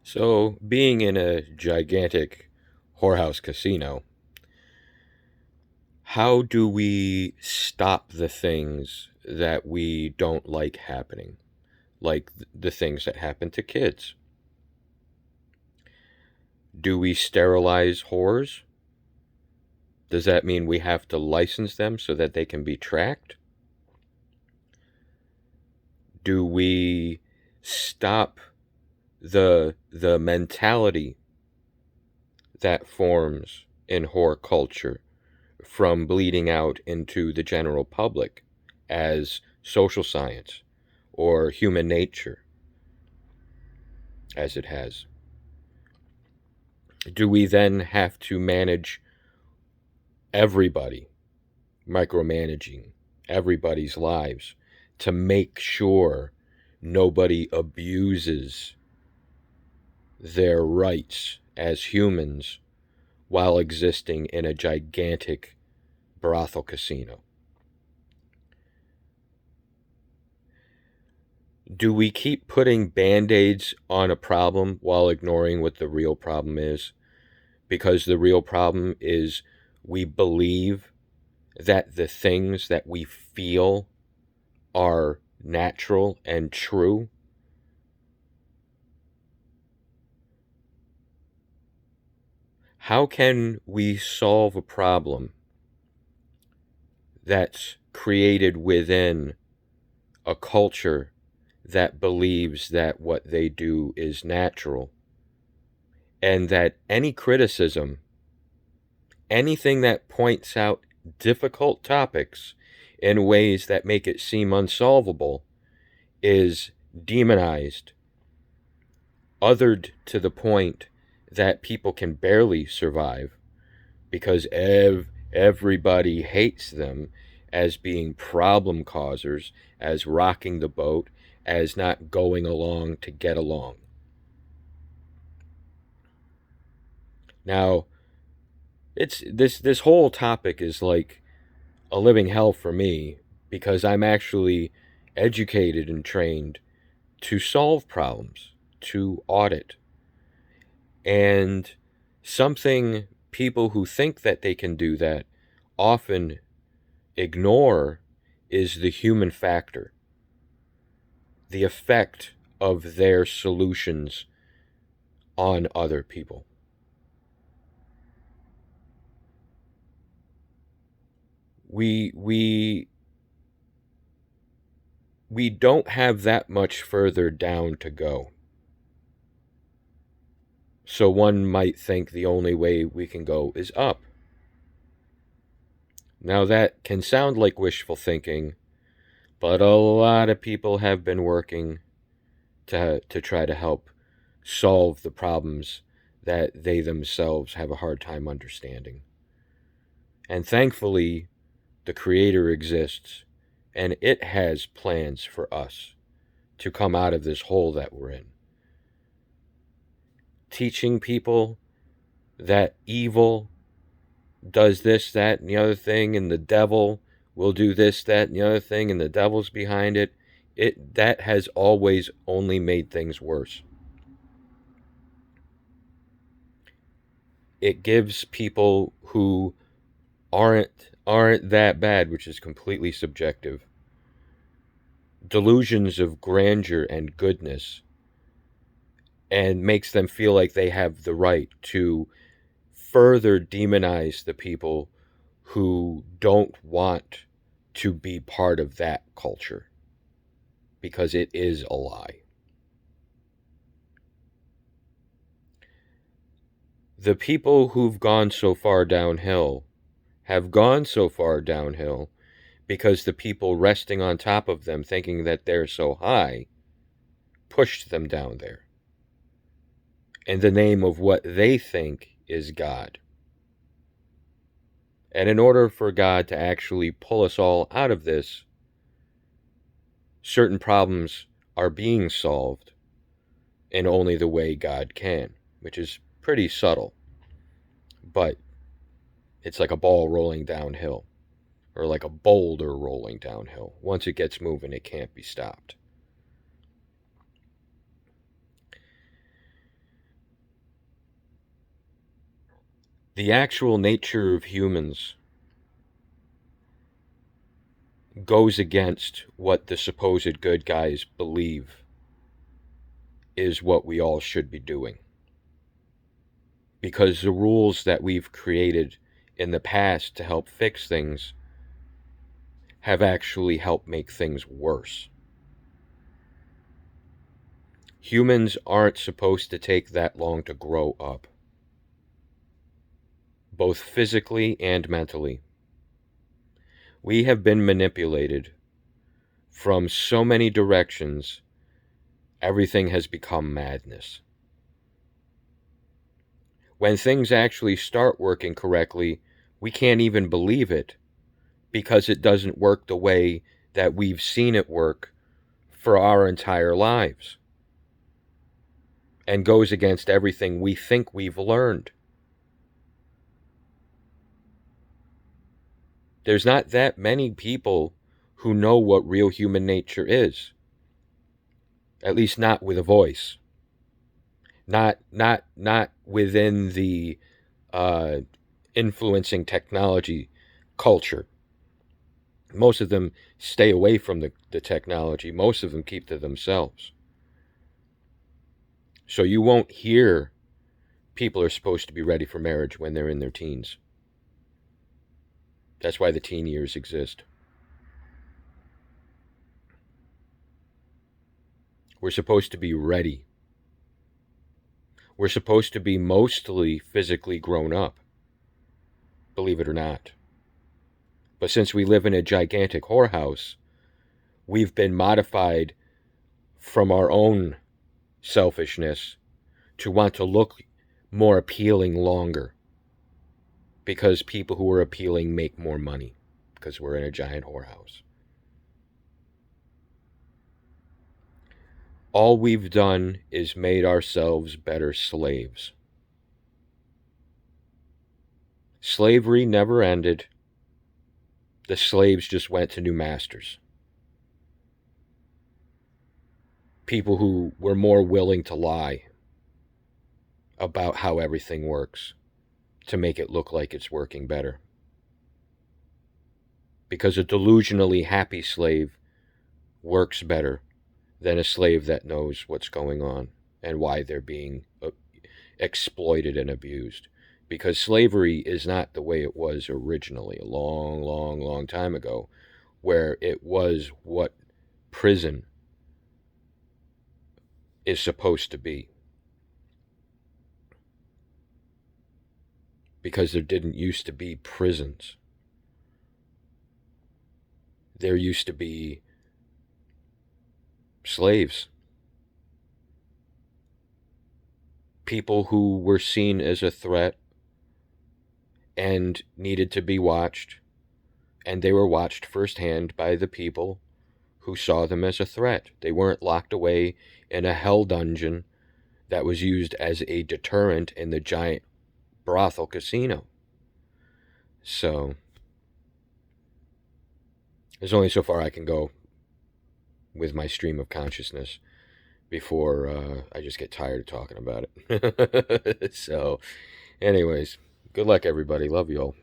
So, being in a gigantic whorehouse casino, how do we stop the things that we don't like happening? Like the things that happen to kids? Do we sterilize whores? Does that mean we have to license them so that they can be tracked? Do we stop the mentality that forms in whore culture from bleeding out into the general public as social science or human nature as it has? Do we then have to manage everybody, micromanaging everybody's lives to make sure nobody abuses their rights as humans while existing in a gigantic brothel casino? Do we keep putting band-aids on a problem while ignoring what the real problem is? Because the real problem is we believe that the things that we feel are natural and true. How can we solve a problem that's created within a culture that believes that what they do is natural, and that any criticism, anything that points out difficult topics in ways that make it seem unsolvable, is demonized, othered to the point that people can barely survive because everybody hates them as being problem causers, as rocking the boat, as not going along to get along. Now, it's this whole topic is like a living hell for me because I'm actually educated and trained to solve problems, to audit. And something people who think that they can do that often ignore is the human factor, the effect of their solutions on other people. We we don't have that much further down to go. So one might think the only way we can go is up. Now that can sound like wishful thinking, but a lot of people have been working to try to help solve the problems that they themselves have a hard time understanding. And thankfully, the Creator exists, and it has plans for us to come out of this hole that we're in. Teaching people that evil does this, that, and the other thing, and the devil will do this, that, and the other thing, and the devil's behind it, that has always only made things worse. It gives people who aren't that bad, which is completely subjective, delusions of grandeur and goodness, and makes them feel like they have the right to further demonize the people who don't want to be part of that culture, because it is a lie. The people who've gone so far downhill have gone so far downhill because the people resting on top of them, thinking that they're so high, pushed them down there in the name of what they think is God. And in order for God to actually pull us all out of this, certain problems are being solved in only the way God can, which is pretty subtle. But it's like a ball rolling downhill, or like a boulder rolling downhill. Once it gets moving, it can't be stopped. The actual nature of humans goes against what the supposed good guys believe is what we all should be doing. Because the rules that we've created in the past to help fix things have actually helped make things worse. Humans aren't supposed to take that long to grow up, both physically and mentally. We have been manipulated from so many directions, everything has become madness. When things actually start working correctly, we can't even believe it because it doesn't work the way that we've seen it work for our entire lives and goes against everything we think we've learned. There's not that many people who know what real human nature is, at least not with a voice, not within the influencing technology culture. Most of them stay away from the technology. Most of them keep to themselves. So you won't hear people are supposed to be ready for marriage when they're in their teens. That's why the teen years exist. We're supposed to be ready. We're supposed to be mostly physically grown up, believe it or not. But since we live in a gigantic whorehouse, we've been modified from our own selfishness to want to look more appealing longer. Because people who are appealing make more money. Because we're in a giant whorehouse. All we've done is made ourselves better slaves. Slavery never ended. The slaves just went to new masters. People who were more willing to lie about how everything works to make it look like it's working better. Because a delusionally happy slave works better than a slave that knows what's going on and why they're being exploited and abused. Because slavery is not the way it was originally, a long, long, long time ago, where it was what prison is supposed to be. Because there didn't used to be prisons. There used to be slaves. People who were seen as a threat and needed to be watched, and they were watched firsthand by the people who saw them as a threat. They weren't locked away in a hell dungeon that was used as a deterrent in the giant brothel casino. So there's only so far I can go with my stream of consciousness before I just get tired of talking about it. So anyways, good luck everybody. Love you all.